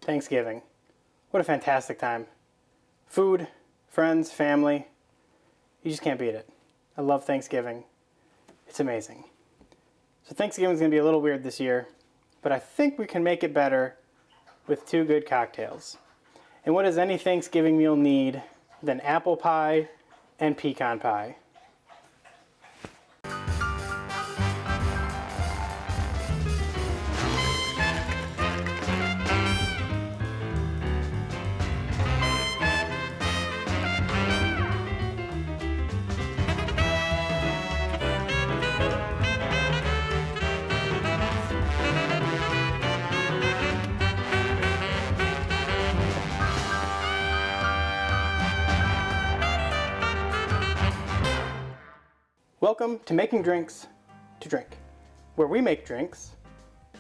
Thanksgiving. What a fantastic time. Food, friends, family. You just can't beat it. I love Thanksgiving. It's amazing. So Thanksgiving's gonna be a little weird this year, but I think we can make it better with two good cocktails. And what does any Thanksgiving meal need than apple pie and pecan pie? Welcome to Making Drinks to Drink, where we make drinks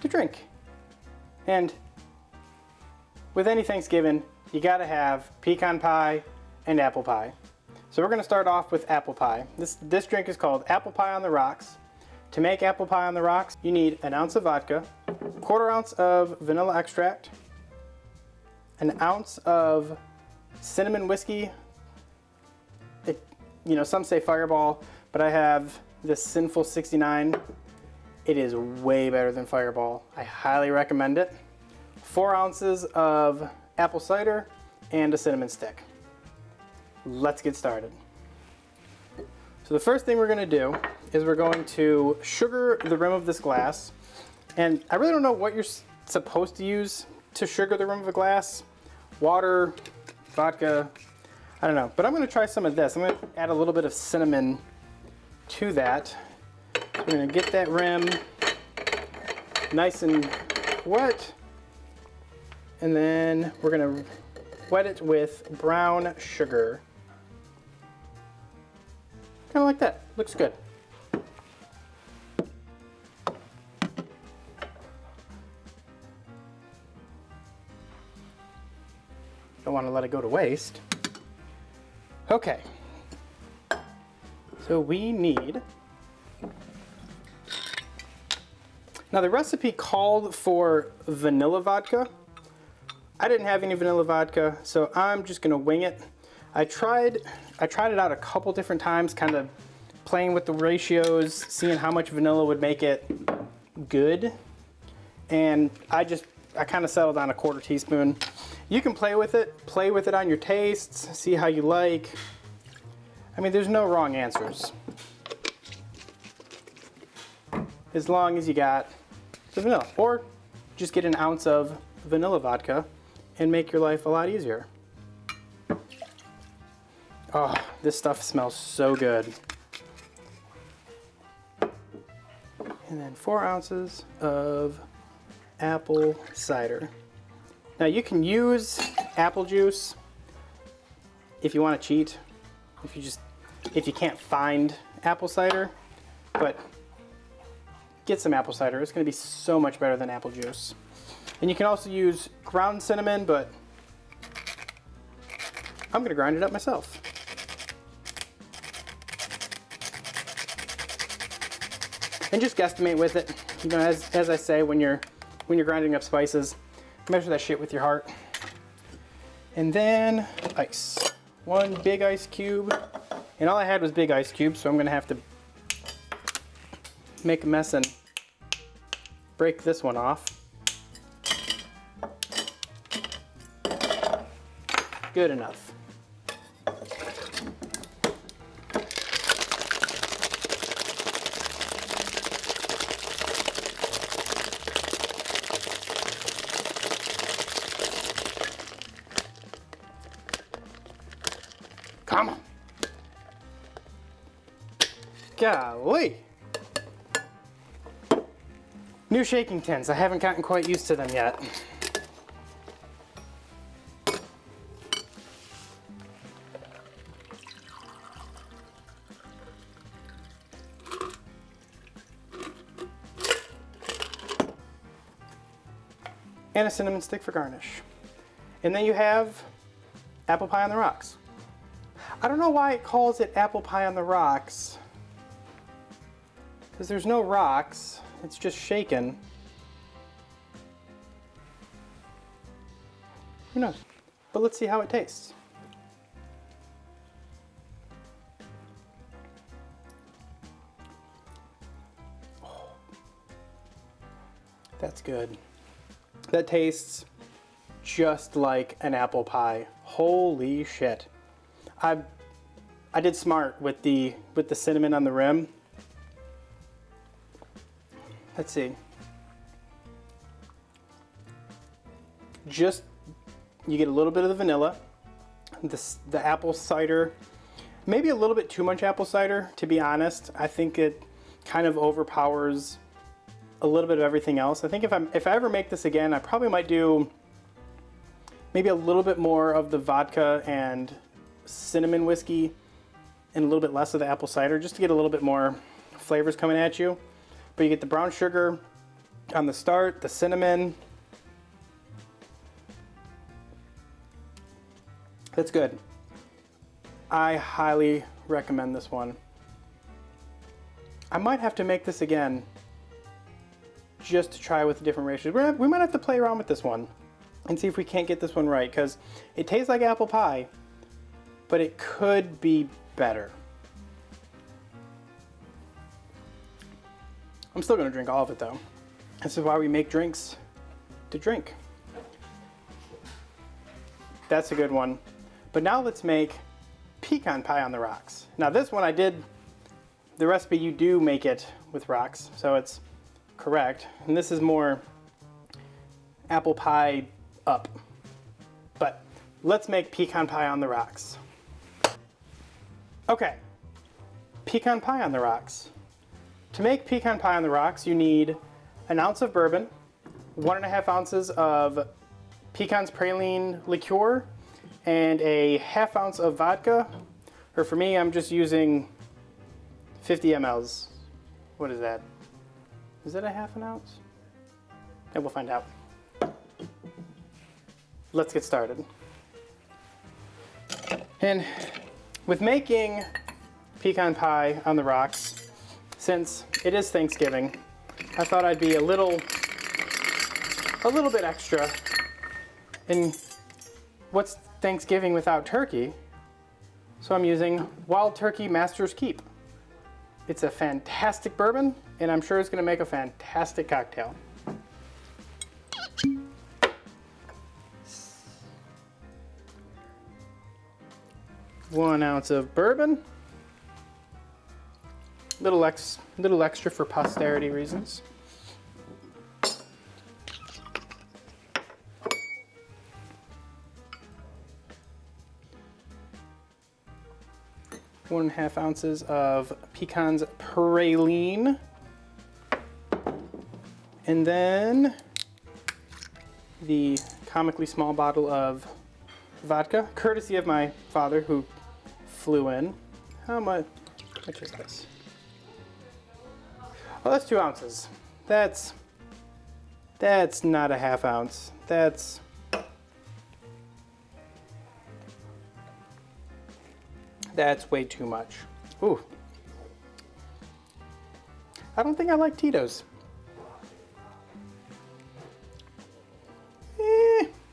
to drink. And with any Thanksgiving, you gotta have pecan pie and apple pie. So we're gonna start off with apple pie. This drink is called Apple Pie on the Rocks. To make apple pie on the rocks, you need an ounce of vodka, a quarter ounce of vanilla extract, an ounce of cinnamon whiskey. Some say Fireball, but I have this Sinful 69. It is way better than Fireball. I highly recommend it. 4 ounces of apple cider and a cinnamon stick. Let's get started. So the first thing we're gonna do is we're going to sugar the rim of this glass. And I really don't know what you're supposed to use to sugar the rim of a glass. Water, vodka, I don't know. But I'm gonna try some of this. I'm gonna add a little bit of cinnamon to that. So we're gonna get that rim nice and wet, and then we're gonna wet it with brown sugar. Kind of like that. Looks good. Don't want to let it go to waste. Okay. So we need, now the recipe called for vanilla vodka. I didn't have any vanilla vodka, so I'm just gonna wing it. I tried it out a couple different times, kind of playing with the ratios, seeing how much vanilla would make it good. And I kind of settled on a quarter teaspoon. You can play with it on your tastes, see how you like. I mean, there's no wrong answers. As long as you got the vanilla. Or just get an ounce of vanilla vodka and make your life a lot easier. Oh, this stuff smells so good. And then 4 ounces of apple cider. Now you can use apple juice if you want to cheat. If you can't find apple cider, but get some apple cider. It's going to be so much better than apple juice. And you can also use ground cinnamon, but I'm going to grind it up myself. And just guesstimate with it. You know, as I say, when you're grinding up spices, measure that shit with your heart. And then ice. 1 big ice cube. And all I had was big ice cubes, so I'm gonna have to make a mess and break this one off. Good enough. Come on. Golly. New shaking tins. I haven't gotten quite used to them yet. And a cinnamon stick for garnish. And then you have apple pie on the rocks. I don't know why it calls it apple pie on the rocks, because there's no rocks, it's just shaken. Who knows? But let's see how it tastes. Oh, that's good. That tastes just like an apple pie. Holy shit. I did smart with the cinnamon on the rim. Let's see. Just, you get a little bit of the vanilla, the apple cider, maybe a little bit too much apple cider, to be honest. I think it kind of overpowers a little bit of everything else. I think if I ever make this again, I probably might do maybe a little bit more of the vodka and cinnamon whiskey and a little bit less of the apple cider, just to get a little bit more flavors coming at you. But you get the brown sugar on the start, the cinnamon. That's good. I highly recommend this one. I might have to make this again just to try with the different ratios. We might have to play around with this one and see if we can't get this one right, because it tastes like apple pie, but it could be better. I'm still gonna drink all of it though. This is why we make drinks to drink. That's a good one. But now let's make pecan pie on the rocks. Now this one the recipe, you do make it with rocks, so it's correct. And this is more apple pie up. But let's make pecan pie on the rocks. Okay, pecan pie on the rocks. To make pecan pie on the rocks, you need an ounce of bourbon, 1.5 ounces of Pecan's Praline liqueur, and a 1/2 ounce of vodka. Or for me, I'm just using 50 mLs. What is that? Is it a 1/2 ounce? Yeah, we'll find out. Let's get started. And with making pecan pie on the rocks, since it is Thanksgiving, I thought I'd be a little bit extra. And what's Thanksgiving without turkey? So I'm using Wild Turkey Master's Keep. It's a fantastic bourbon, and I'm sure it's gonna make a fantastic cocktail. One ounce of bourbon. Little extra for posterity reasons. One and a half ounces of Pecan's Praline. And then the comically small bottle of vodka, courtesy of my father who flew in. How much is this? Oh, that's 2 ounces. That's not a 1/2 ounce. That's way too much. Ooh. I don't think I like Tito's.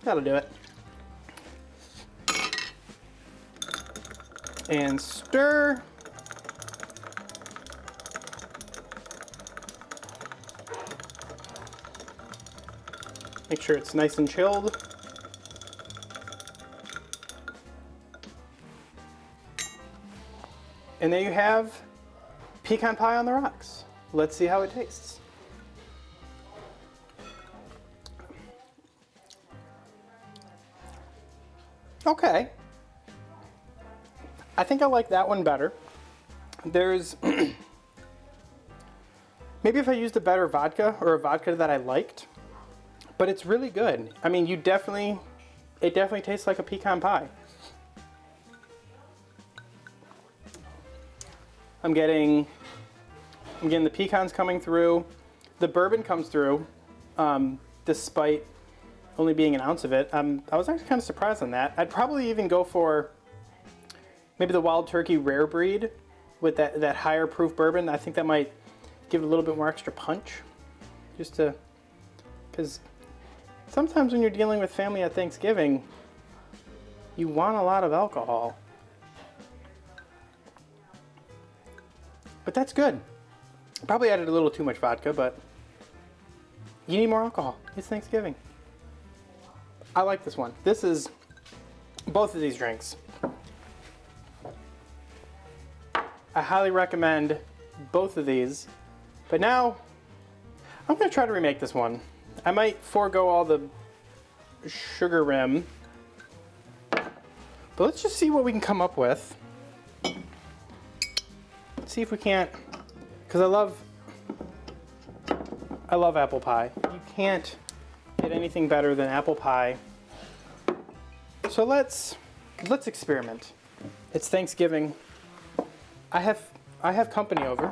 That'll do it. And stir. Make sure it's nice and chilled. And there you have pecan pie on the rocks. Let's see how it tastes. Okay. I think I like that one better. There's maybe if I used a better vodka or a vodka that I liked, but it's really good. I mean, it definitely tastes like a pecan pie. I'm getting the pecans coming through. The bourbon comes through, despite only being an ounce of it. I was actually kind of surprised on that. I'd probably even go for maybe the Wild Turkey Rare Breed with that higher proof bourbon. I think that might give it a little bit more extra punch, just to, because sometimes when you're dealing with family at Thanksgiving, you want a lot of alcohol. But that's good. Probably added a little too much vodka, but you need more alcohol. It's Thanksgiving. I like this one. This is both of these drinks. I highly recommend both of these. But now, I'm going to try to remake this one. I might forego all the sugar rim. But let's just see what we can come up with. See if we can't, because I love apple pie. You can't get anything better than apple pie. So let's experiment. It's Thanksgiving. I have company over,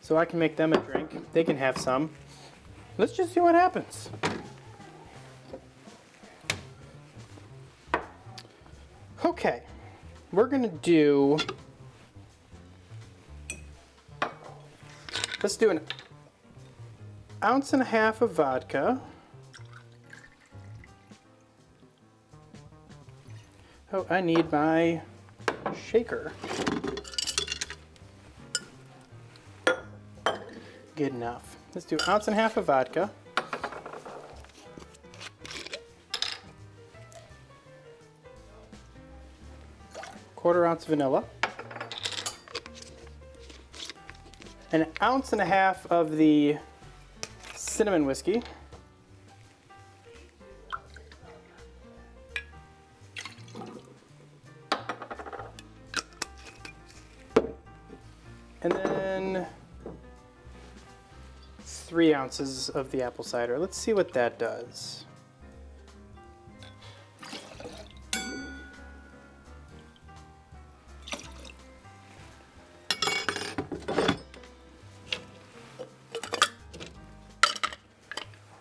so I can make them a drink. They can have some. Let's just see what happens. Okay, we're gonna do. Let's do an 1.5 ounces of vodka. Oh, I need my shaker. Good enough. Let's do 1.5 ounces of vodka. Quarter ounce vanilla. 1.5 ounces of the cinnamon whiskey. And then 3 ounces of the apple cider. Let's see what that does.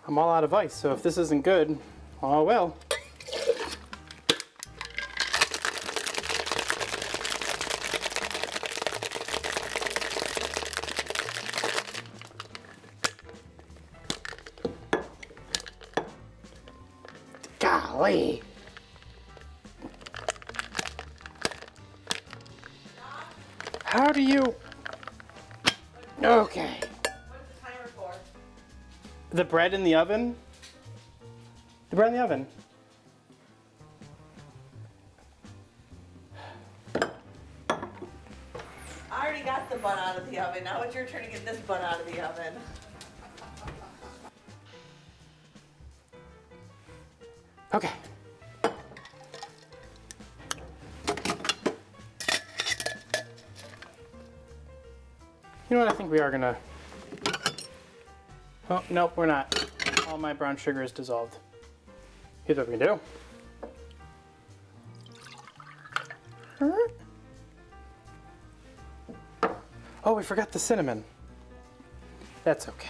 I'm all out of ice, so if this isn't good, oh well. Golly. How do you... Okay. The bread in the oven? The bread in the oven. I already got the bun out of the oven. Now it's your turn to get this bun out of the oven. Okay. You know what? I think we are gonna... Oh, nope, we're not. All my brown sugar is dissolved. Here's what we can do. Oh, we forgot the cinnamon. That's okay.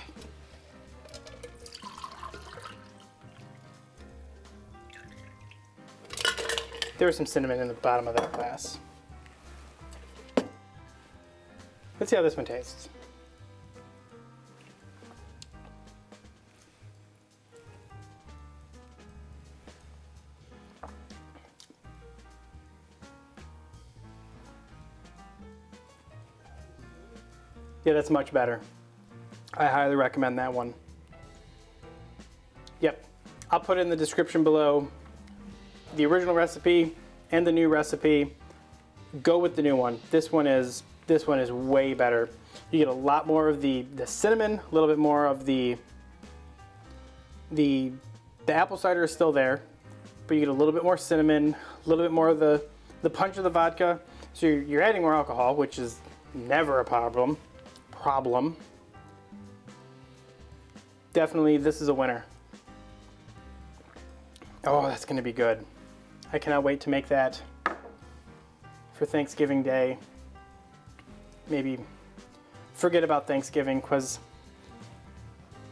There was some cinnamon in the bottom of that glass. Let's see how this one tastes. Yeah, that's much better. I highly recommend that one. Yep, I'll put in the description below the original recipe and the new recipe. Go with the new one. This one is way better. You get a lot more of the cinnamon, a little bit more of the apple cider is still there, but you get a little bit more cinnamon, a little bit more of the punch of the vodka. So you're adding more alcohol, which is never a problem. Definitely, this is a winner. Oh, that's gonna be good. I cannot wait to make that for Thanksgiving Day. Maybe forget about Thanksgiving because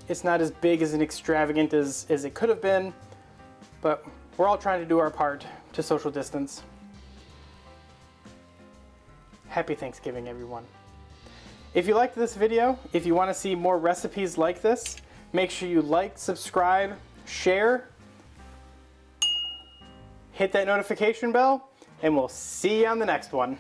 it's not as big as and extravagant as it could have been, but we're all trying to do our part to social distance. Happy Thanksgiving, everyone. If you liked this video, if you want to see more recipes like this, make sure you like, subscribe, share, hit that notification bell, and we'll see you on the next one.